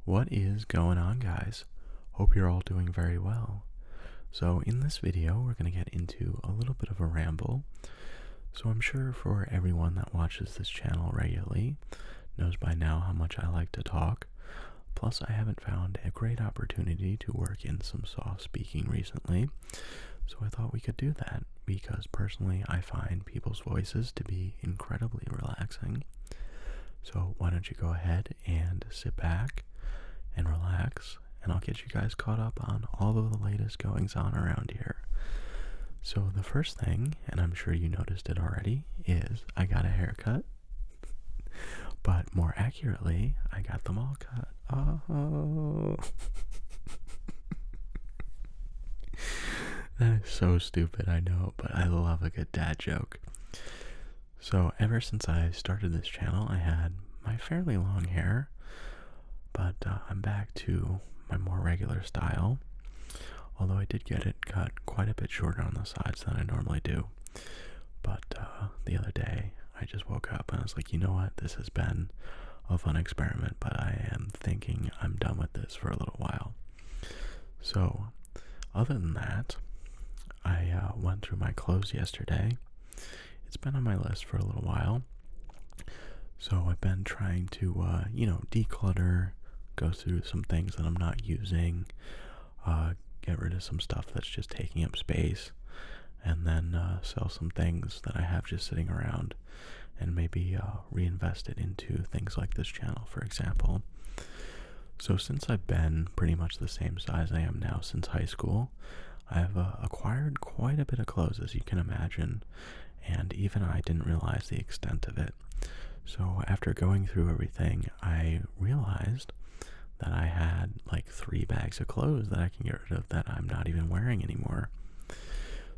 What is going on, guys? Hope you're all doing very well. So in this video, we're going to get into a little bit of a ramble. So I'm sure for everyone that watches this channel regularly knows by now how much I like to talk. Plus, I haven't found a great opportunity to work in some soft speaking recently. So I thought we could do that because personally I find people's voices to be incredibly relaxing. So why don't you go ahead and sit back and relax, and I'll get you guys caught up on all of the latest goings on around here. So the first thing, and I'm sure you noticed it already, is I got a haircut. But more accurately, I got them all cut. Oh. That is so stupid, I know, but I love a good dad joke. So ever since I started this channel, I had my fairly long hair, but I'm back to my more regular style, although I did get it cut quite a bit shorter on the sides than I normally do. But the other day, I just woke up and I was like, you know what, this has been a fun experiment, but I am thinking I'm done with this for a little while. So, other than that, I went through my clothes yesterday. It's been on my list for a little while. So I've been trying to, declutter, go through some things that I'm not using, get rid of some stuff that's just taking up space, and then sell some things that I have just sitting around, and maybe reinvest it into things like this channel, for example. So since I've been pretty much the same size I am now since high school, I've acquired quite a bit of clothes, as you can imagine, and even I didn't realize the extent of it. So after going through everything, I realized that I had like 3 bags of clothes that I can get rid of that I'm not even wearing anymore.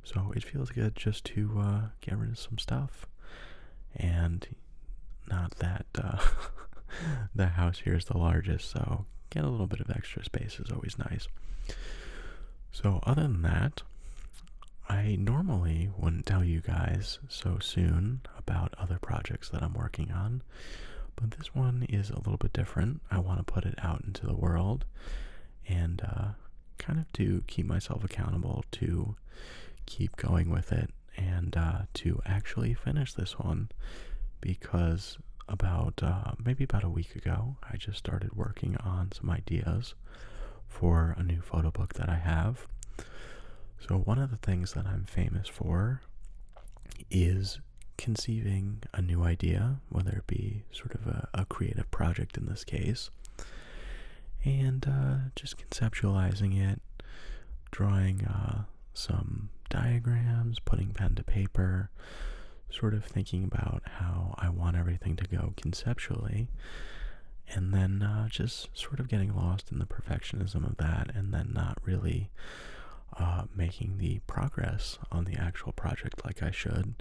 So it feels good just to get rid of some stuff. And not that the house here is the largest, so get a little bit of extra space is always nice. So other than that, I normally wouldn't tell you guys so soon about other projects that I'm working on, but this one is a little bit different. I want to put it out into the world and kind of to keep myself accountable to keep going with it and to actually finish this one, because maybe about a week ago, I just started working on some ideas for a new photo book that I have. So one of the things that I'm famous for is conceiving a new idea, whether it be sort of a creative project in this case, and just conceptualizing it, drawing some diagrams, putting pen to paper, sort of thinking about how I want everything to go conceptually, and then just sort of getting lost in the perfectionism of that, and then not really making the progress on the actual project like I should.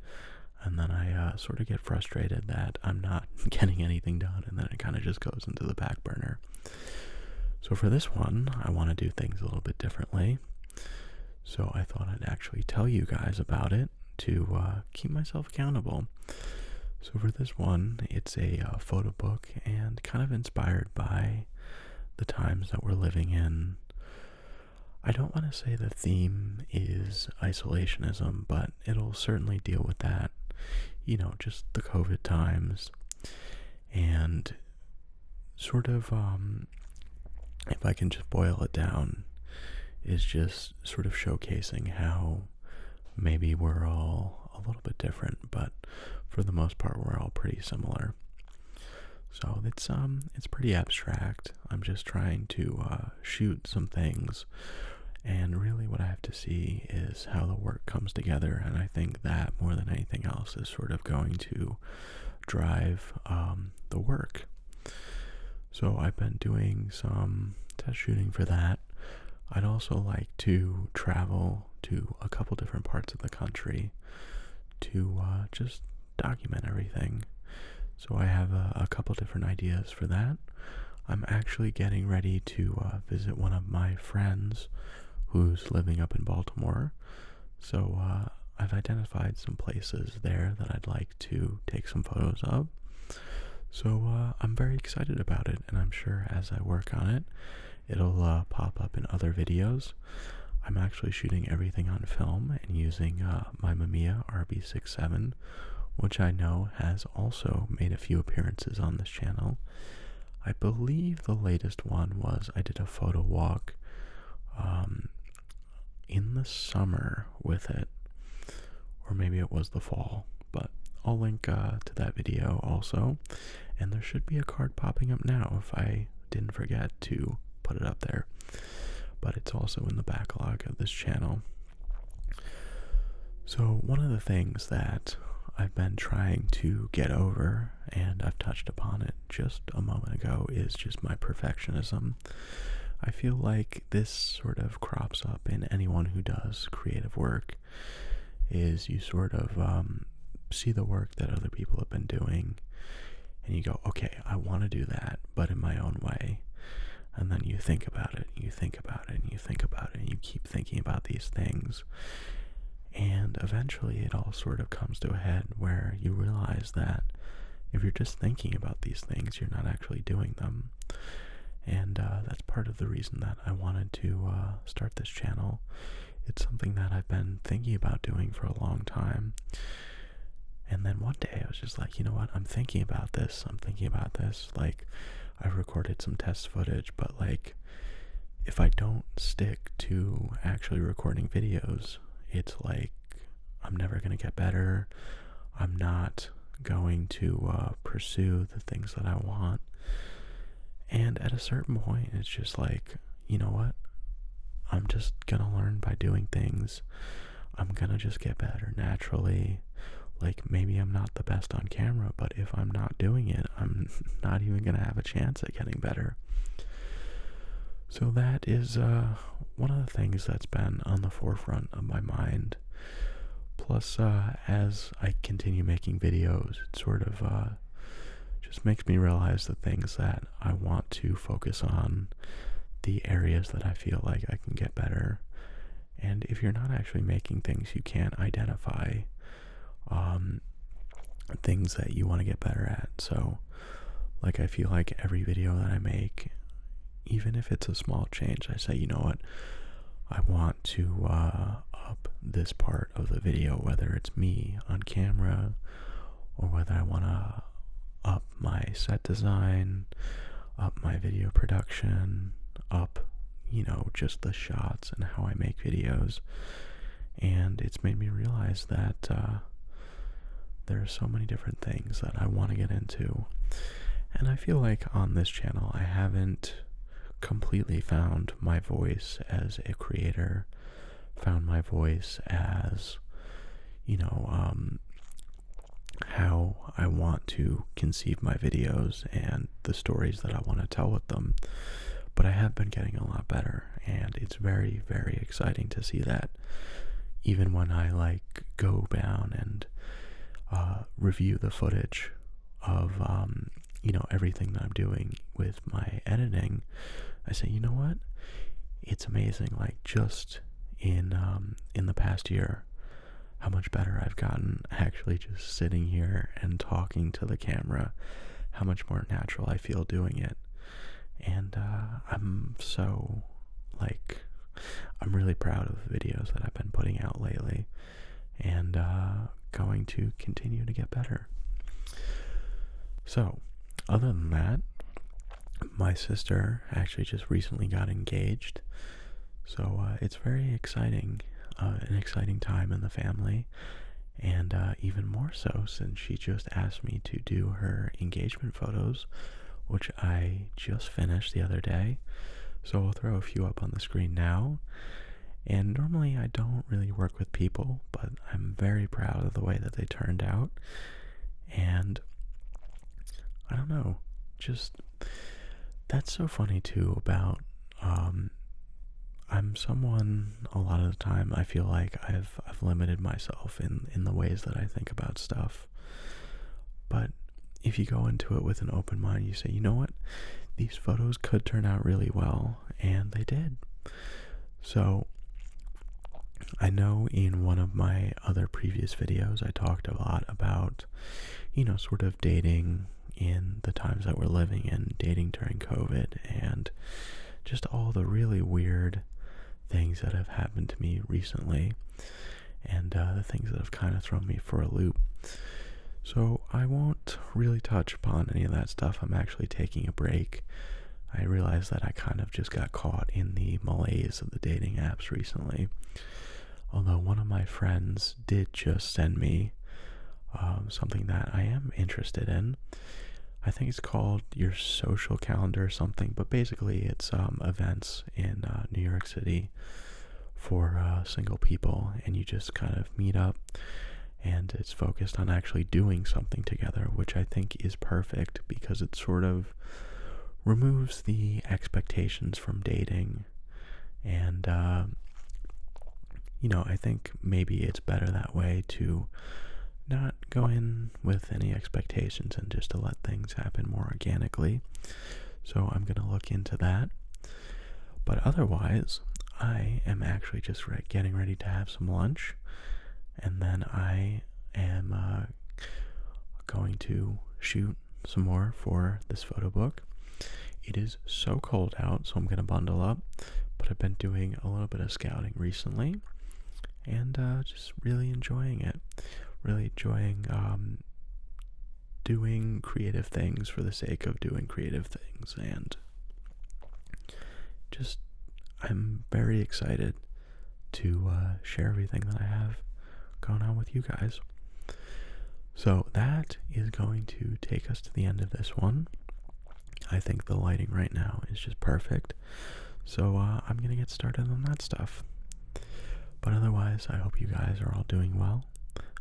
And then I sort of get frustrated that I'm not getting anything done, and then it kind of just goes into the back burner. So for this one, I want to do things a little bit differently. So I thought I'd actually tell you guys about it to keep myself accountable. So for this one, it's a photo book, and kind of inspired by the times that we're living in. I don't want to say the theme is isolationism, but it'll certainly deal with that. Just the COVID times, and sort of, if I can just boil it down, is just sort of showcasing how maybe we're all a little bit different, but for the most part, we're all pretty similar. So it's pretty abstract. I'm just trying to shoot some things, and really what I have to see is how the work comes together, and I think that more than anything else is sort of going to drive the work. So I've been doing some test shooting for that. I'd also like to travel to a couple different parts of the country to just document everything. So I have a couple different ideas for that. I'm actually getting ready to visit one of my friends who's living up in Baltimore. So I've identified some places there that I'd like to take some photos of. So I'm very excited about it, and I'm sure as I work on it, it'll pop up in other videos. I'm actually shooting everything on film and using my Mamiya RB67, which I know has also made a few appearances on this channel. I believe the latest one was I did a photo walk in the summer with it, or maybe it was the fall, but I'll link to that video also, and there should be a card popping up now if I didn't forget to put it up there, but it's also in the backlog of this channel. So one of the things that I've been trying to get over, and I've touched upon it just a moment ago, is just my perfectionism. I feel like this sort of crops up in anyone who does creative work, is you sort of see the work that other people have been doing, and you go, okay, I want to do that, but in my own way. And then you think about it, you think about it, and you think about it, and you keep thinking about these things. And eventually it all sort of comes to a head where you realize that if you're just thinking about these things, you're not actually doing them. And that's part of the reason that I wanted to start this channel. It's something that I've been thinking about doing for a long time. And then one day I was just like, you know what, I'm thinking about this. Like, I recorded some test footage, but like, if I don't stick to actually recording videos, it's like I'm never going to get better. I'm not going to pursue the things that I want. And at a certain point, it's just like, you know what? I'm just going to learn by doing things. I'm going to just get better naturally. Like, maybe I'm not the best on camera, but if I'm not doing it, I'm not even going to have a chance at getting better. So that is one of the things that's been on the forefront of my mind. Plus, as I continue making videos, it sort of just makes me realize the things that I want to focus on, the areas that I feel like I can get better. And if you're not actually making things, you can't identify things that you want to get better at. So, like, I feel like every video that I make, even if it's a small change, I say, you know what, I want to up this part of the video, whether it's me on camera or whether I want to up my set design, up my video production, up, you know, just the shots and how I make videos. And it's made me realize that there are so many different things that I want to get into. And I feel like on this channel I haven't completely found my voice as a creator, found my voice as, you know, how I want to conceive my videos and the stories that I want to tell with them. But I have been getting a lot better, and it's very, very exciting to see that. Even when I like go down and review the footage of you know, everything that I'm doing with my editing, I say, you know what, it's amazing, like, just in the past year, how much better I've gotten actually just sitting here and talking to the camera, how much more natural I feel doing it. And I'm so, like, I'm really proud of the videos that I've been putting out lately, and going to continue to get better. So, other than that, my sister actually just recently got engaged, so it's very exciting, an exciting time in the family, and even more so since she just asked me to do her engagement photos, which I just finished the other day. So I'll throw a few up on the screen now. And normally I don't really work with people, but I'm very proud of the way that they turned out. And I don't know, just, that's so funny too about, I'm someone, a lot of the time, I feel like I've limited myself in the ways that I think about stuff. But if you go into it with an open mind, you say, you know what, these photos could turn out really well, and they did. So, I know in one of my other previous videos, I talked a lot about, you know, sort of dating, in the times that we're living in, dating during COVID, and just all the really weird things that have happened to me recently, and the things that have kind of thrown me for a loop. So I won't really touch upon any of that stuff. I'm actually taking a break. I realized that I kind of just got caught in the malaise of the dating apps recently. Although one of my friends did just send me something that I am interested in. I think it's called Your Social Calendar or something, but basically it's events in New York City for single people, and you just kind of meet up, and it's focused on actually doing something together, which I think is perfect because it sort of removes the expectations from dating, and I think maybe it's better that way to not go in with any expectations and just to let things happen more organically. So I'm going to look into that. But otherwise, I am actually just getting ready to have some lunch, and then I am going to shoot some more for this photo book. It is so cold out, so I'm going to bundle up, but I've been doing a little bit of scouting recently, and just really enjoying it. Really enjoying doing creative things for the sake of doing creative things, and just I'm very excited to share everything that I have going on with you guys. So that is going to take us to the end of this one. I think the lighting right now is just perfect, so I'm going to get started on that stuff. But otherwise, I hope you guys are all doing well.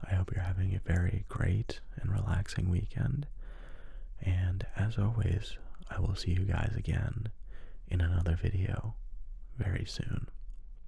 I hope you're having a very great and relaxing weekend. And as always, I will see you guys again in another video very soon.